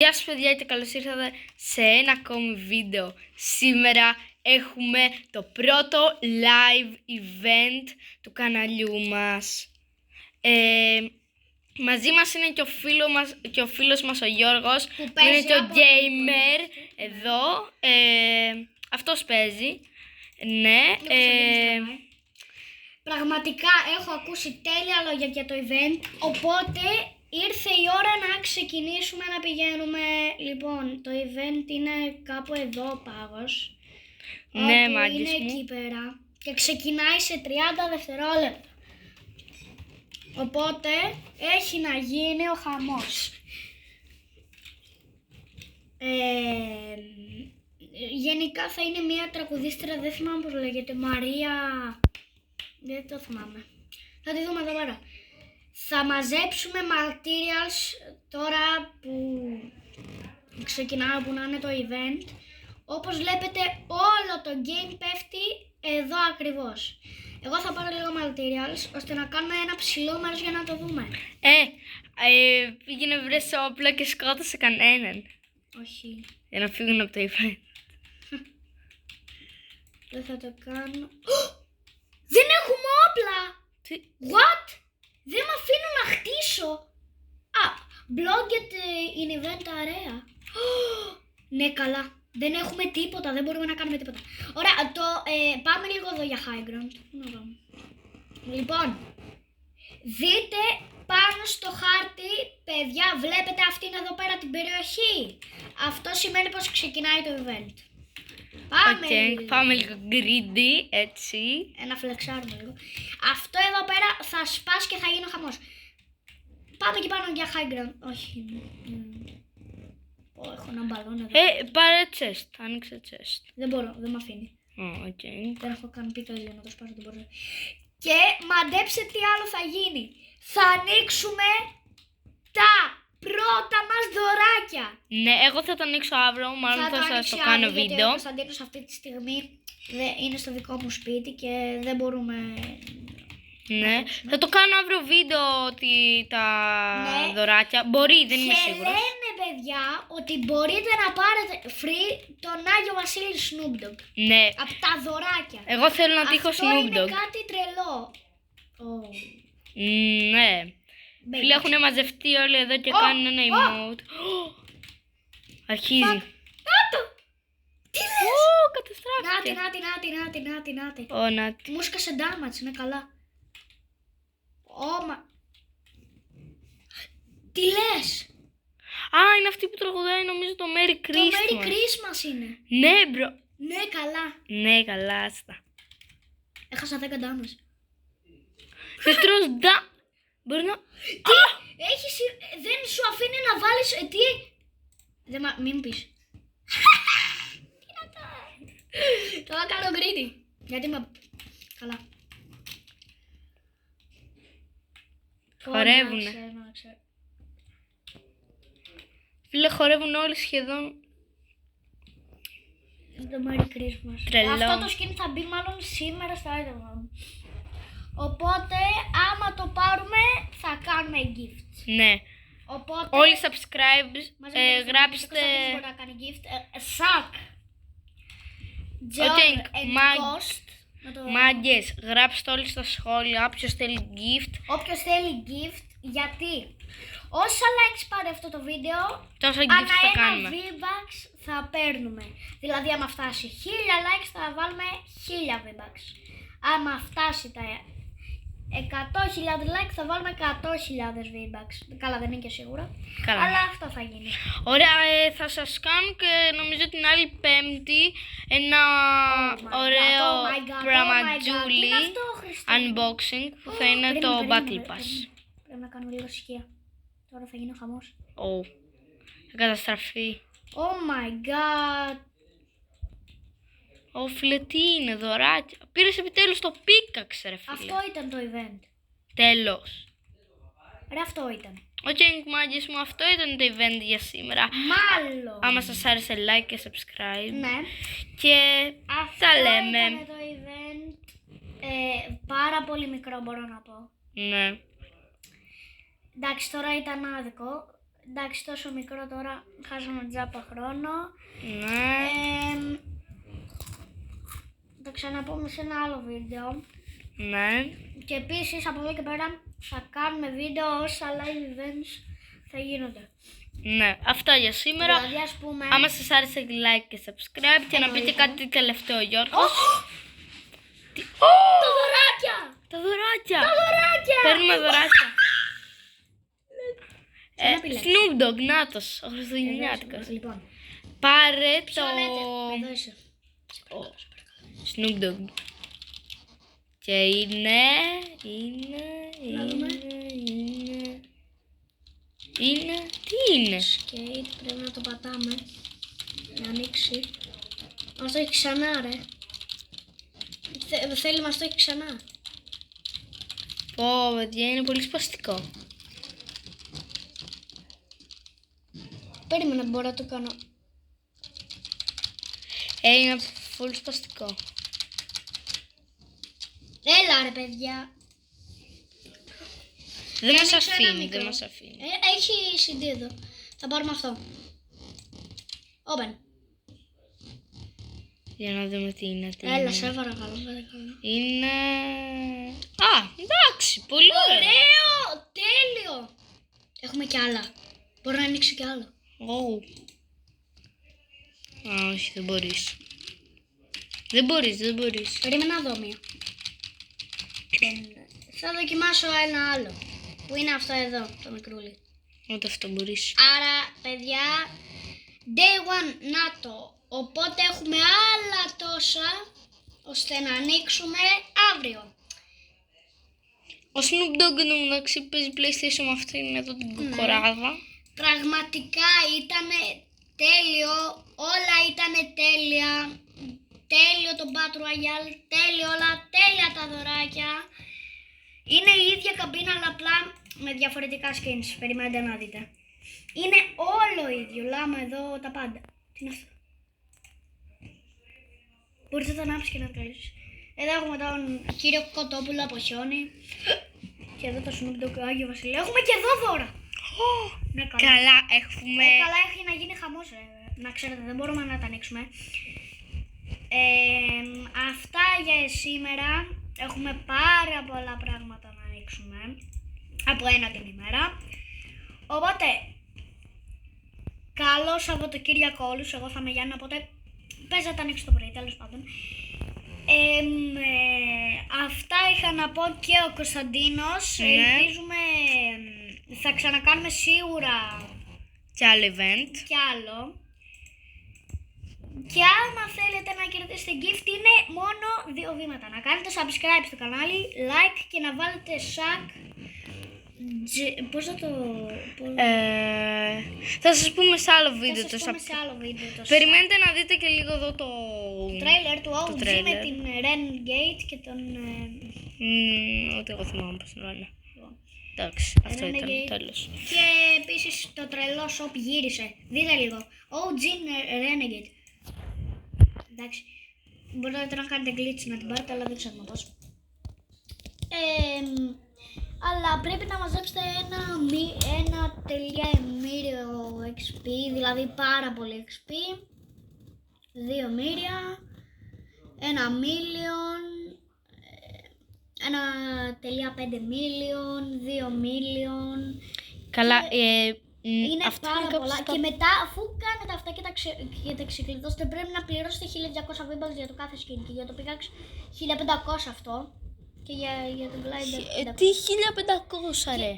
Γεια σας παιδιά και καλώς ήρθατε σε ένα ακόμη βίντεο. Σήμερα έχουμε το πρώτο live event του καναλιού μας. Μαζί μας είναι και ο φίλος μας ο Γιώργος, που είναι και ο gamer εδώ. Αυτός παίζει. Ναι. Πραγματικά έχω ακούσει τέλεια λόγια για το event, οπότε ήρθε η ώρα να ξεκινήσουμε να πηγαίνουμε. Λοιπόν, το event είναι κάπου εδώ ο πάγος. Ναι, μάγκες είναι μου. εκεί πέρα και ξεκινάει σε 30 δευτερόλεπτα. Οπότε έχει να γίνει ο χαμός. Γενικά θα είναι μια τραγουδίστρια, δεν θυμάμαι πώς λέγεται, Μαρία... Δεν το θυμάμαι. Θα τη δούμε εδώ πέρα. Θα μαζέψουμε materials τώρα που ξεκινάμε, που να είναι το event. Όπως βλέπετε όλο το game πέφτει εδώ ακριβώς. Εγώ θα πάρω λίγο materials ώστε να κάνουμε ένα ψηλό μέρος για να το δούμε. Πήγαινε βρες όπλα και σκότωσε κανέναν. Όχι. Για να φύγουν από το event. Δεν θα το κάνω. Δεν έχουμε όπλα! Τι? What? Δεν με αφήνουν να χτίσω. Blocked in event area. Ναι, καλά. Δεν έχουμε τίποτα, δεν μπορούμε να κάνουμε τίποτα. Ωραία, πάμε λίγο εδώ για high ground. Λοιπόν, δείτε πάνω στο χάρτη, παιδιά, βλέπετε αυτήν εδώ πέρα την περιοχή. Αυτό σημαίνει πως ξεκινάει το event. Πάμε λίγο greedy, έτσι. Ένα φλεξάρουμε λίγο. Αυτό εδώ πέρα θα σπάσει και θα γίνει ο χαμός. Πάμε εκεί πάνω για high ground. Όχι. Έχω ένα μπαλόν εδώ. Πάρε chest, άνοιξε chest. Δεν μπορώ, δεν με αφήνει. Δεν έχω καν πει το ίδιο να το σπάσω, δεν μπορώ. Και μαντέψε τι άλλο θα γίνει. Θα ανοίξουμε τα πρώτα μας δωράκια. Ναι, εγώ θα το ανοίξω αύριο, μάλλον θα σας το κάνω βίντεο. Γιατί ο Κωνσταντίνος αυτή τη στιγμή είναι στο δικό μου σπίτι και δεν μπορούμε... Ναι, θα το κάνω αύριο βίντεο ότι τα δωράκια. Μπορεί, δεν είμαι σίγουρος. Και λένε παιδιά ότι μπορείτε να πάρετε free τον Άγιο Βασίλη Snoop Dogg. Ναι. Από τα δωράκια. Εγώ θέλω να τύχω Αυτό Snoop είναι Dogg. κάτι τρελό. Ναι. Φίλοι, έχουν μαζευτεί όλοι εδώ και κάνουν ένα emote. Αρχίζει. Νάτο! Τι λες? Καταστράφηκε. Νάτι. Ω, Νάτι. Μου έσκασε damage, είναι καλά. Τι λες? Είναι αυτή που τραγουδάει νομίζω το Merry Christmas. Το Merry Christmas είναι. Ναι, μπρο. Ναι, καλά. Ναι, καλά, άστα. Έχασα 10 damage. Δεν τρως Μπορεί να... Τι? Δεν σου αφήνει να βάλεις... Τι? Μην πεις. Τι να κάνω. Τώρα κάνω greedy. Γιατί καλά. Χορεύουνε. Φίλε, χορεύουν όλοι σχεδόν. Το Merry Christmas. Τρελό. Αυτό το skin θα μπει μάλλον σήμερα στο item. Οπότε άμα το πάρουμε θα κάνουμε gift. Ναι. Οπότε όλοι subscribe, γράψτε... μπορεί να κάνει gift. Suck. Μάγκες, γράψτε όλοι στα σχόλια όποιος θέλει gift. Όποιος θέλει gift, γιατί όσα likes πάρει αυτό το βίντεο, τόσα gift θα κάνουμε. Ανά ένα V-Bucks θα παίρνουμε. Δηλαδή άμα φτάσει 1000 likes θα βάλουμε 1000 V-Bucks. Άμα φτάσει τα 100.000 likes θα βάλουμε 100.000 V-Bucks. Καλά, δεν είναι και σίγουρα. Καλά. Αλλά αυτό θα γίνει. Ωραία, θα σας κάνω και νομίζω την άλλη Πέμπτη ένα ωραίο πραγματζούλι unboxing που θα είναι το Battle Pass. Πρέπει να κάνουμε λίγο ησυχία. Τώρα θα γίνει ο χαμός. Θα καταστραφεί. Oh my god. Φίλε, τι είναι, δωράκια. Πήρες επιτέλους το πίκαξε, ρε φίλε. Αυτό ήταν το event. Τέλος. Ρε, αυτό ήταν. Μάγκες μου, αυτό ήταν το event για σήμερα. Μάλλον. Άμα σας άρεσε, like και subscribe. Ναι. Και αυτό τα λέμε. Ήταν το event. Πάρα πολύ μικρό μπορώ να πω. Ναι. Εντάξει, τώρα ήταν άδικο. εντάξει, τόσο μικρό τώρα, χάσαμε τζάπα χρόνο. Ναι. Θα ξαναπούμε σε ένα άλλο βίντεο. Ναι. Και επίσης από εδώ και πέρα θα κάνουμε βίντεο όσα live events θα γίνονται. Ναι, αυτά για σήμερα. Δηλαδή ας πούμε... Άμα σας άρεσε like και subscribe και να πείτε κάτι τελευταίο, Γιώργος. Τα δωράκια! Τα δωράκια! Τα δωράκια! Παίρνουμε δωράκια. Σαν επιλέξεις. Snoop Dogg, νάτος, ο Χριστουγεννιάτικος. Λοιπόν, Πάρε το... εδώ είσαι. Snoop Dogg. Και είναι... Τι είναι? Skate, πρέπει να το πατάμε. Να ανοίξει. Μας το έχει ξανά, ρε. Θέλει μας το έχει ξανά. Πω, παιδιά, είναι πολύ σπαστικό. Περίμενα, μπορώ να το κάνω. Είναι πολύ σπαστικό. Έλα ρε παιδιά. Δεν μας ανοίξω ένα αφήνει, μικρό. δεν μας αφήνει. Έχει CD εδώ. Θα πάρουμε αυτό. Open. Για να δούμε τι είναι. Έλα, σε παρακαλώ. Είναι... Α, εντάξει, πολύ ωραίο. Ωραίο! Τέλειο! Έχουμε κι άλλα. Μπορώ να ανοίξω κι άλλο. Oh. Α, όχι, δεν μπορείς. Δεν μπορείς. Περίμενα να δω μία. Θα δοκιμάσω ένα άλλο. Που είναι αυτό εδώ, το μικρούλι. Ούτε αυτό μπορείς. Άρα, παιδιά, day one, να το. Οπότε έχουμε άλλα τόσα, ώστε να ανοίξουμε αύριο. Ο Snoop Dogg εντάξει παίζει PlayStation με αυτήν εδώ την κοκοράδα. Πραγματικά ήταν τέλειο, όλα ήταν τέλεια. Τέλειο το Battle Royale, τέλειο όλα, τέλεια τα δωράκια. Είναι η ίδια καμπίνα, αλλά απλά με διαφορετικά skins. Περιμένετε να δείτε. Είναι όλο ίδιο. Λάμα εδώ τα πάντα. Τι είναι αυτό? Μπορείς να το ανάψεις και να το καλύψεις. Εδώ έχουμε τον κύριο Κοτόπουλο από χιόνι. Και εδώ το Snoop Dogg Άγιο Βασιλείο. Έχουμε και εδώ δώρα. Ναι, Καλά, έχουμε... καλά, έχει να γίνει χαμός. Να ξέρετε, δεν μπορούμε να τα ανοίξουμε. Αυτά για σήμερα. Έχουμε πάρα πολλά πράγματα να ανοίξουμε από ένα την ημέρα. Οπότε, καλό Σαββατοκύριακο όλους. Εγώ θα είμαι Γιάννα, οπότε πες να τα ανοίξω το πρωί, τέλος πάντων. Αυτά είχα να πω και ο Κωνσταντίνος. Ελπίζουμε θα ξανακάνουμε σίγουρα Και άλλο event. κι άλλο. Και άμα θέλετε να κερδίσετε gift είναι μόνο 2 βήματα. Να κάνετε subscribe στο κανάλι, like και να βάλετε sac. Πώς θα το... Θα σας πούμε σε άλλο βίντεο το σε άλλο βίντεο το Περιμένετε να δείτε και λίγο εδώ το... τρέιλερ του OG trailer. με την Renegade και τον... Ούτε εγώ θυμάμαι πώς το λένε. Εντάξει, αυτό ήταν, Renegade. τέλος. Και επίσης το τρελό shop γύρισε. Δείτε λίγο. OG Renegade. Εντάξει. Μπορείτε να κάνετε glitch να την πάρετε, αλλά δεν ξέρουμε πώς. Αλλά πρέπει να μαζέψετε ένα τελεία εμμύριο XP, δηλαδή πάρα πολύ XP. 2 μύρια, 1 million, 1.5 million, 2 million. Καλά, Είναι αυτό πάρα είναι πολλά. κάπως Και μετά, αφού κάνετε αυτά και τα ξεκλειδώσετε, πρέπει να πληρώσετε 1.200 V-Bucks για το κάθε skin. Και για το Pickaxe 1.500 αυτό. Και για τον Glider 500. Τι 1.500 ρε.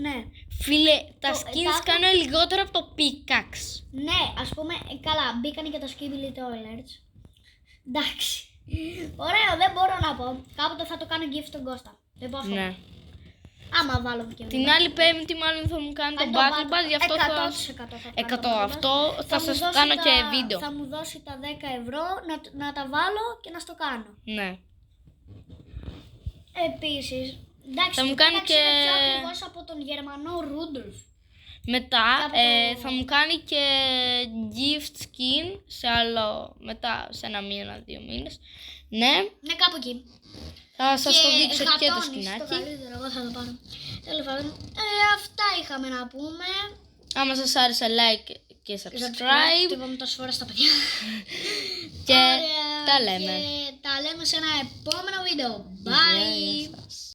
Ναι. Φίλε, τα Το- skins τα- κάνουν λιγότερο από το Pickaxe. Ναι, ας πούμε, καλά, μπήκανε και τα Skibidi Toilets. Εντάξει. Ωραίο, δεν μπορώ να πω. Κάποτε θα το κάνω gift στον Κώστα. Το υπόσχομαι. Ναι. Άμα βάλω και Την άλλη Πέμπτη μάλλον θα μου κάνει το Battle Pass, γι' αυτό θα... 100% θα κάνω 100, το Battle Pass. αυτό θα μου σας δώσει κάνω τα- και βίντεο. Θα μου δώσει τα 10 ευρώ να τα βάλω και να στο κάνω. Ναι. Επίσης, εντάξει, Θα μου το κάνει Pickaxe και- είναι πιο ακριβώς από τον Γερμανό Ρούντολφ. Μετά Κάποτε- θα μου κάνει και gift skin σε άλλο, μετά σε 1 μήνα, 2 μήνες. Ναι, Ναι, κάπου εκεί. θα σας το δείξω και το γατώνεις, σκηνάκι. Το καλύτερο, εγώ θα το πάρω. Τέλος πάντων, αυτά είχαμε να πούμε. Άμα σας άρεσε like και Το subscribe είπαμε τόσες φορές στα παιδιά. και Ωραία, τα λέμε. Και τα λέμε σε ένα επόμενο βίντεο. Γεια Bye! σας.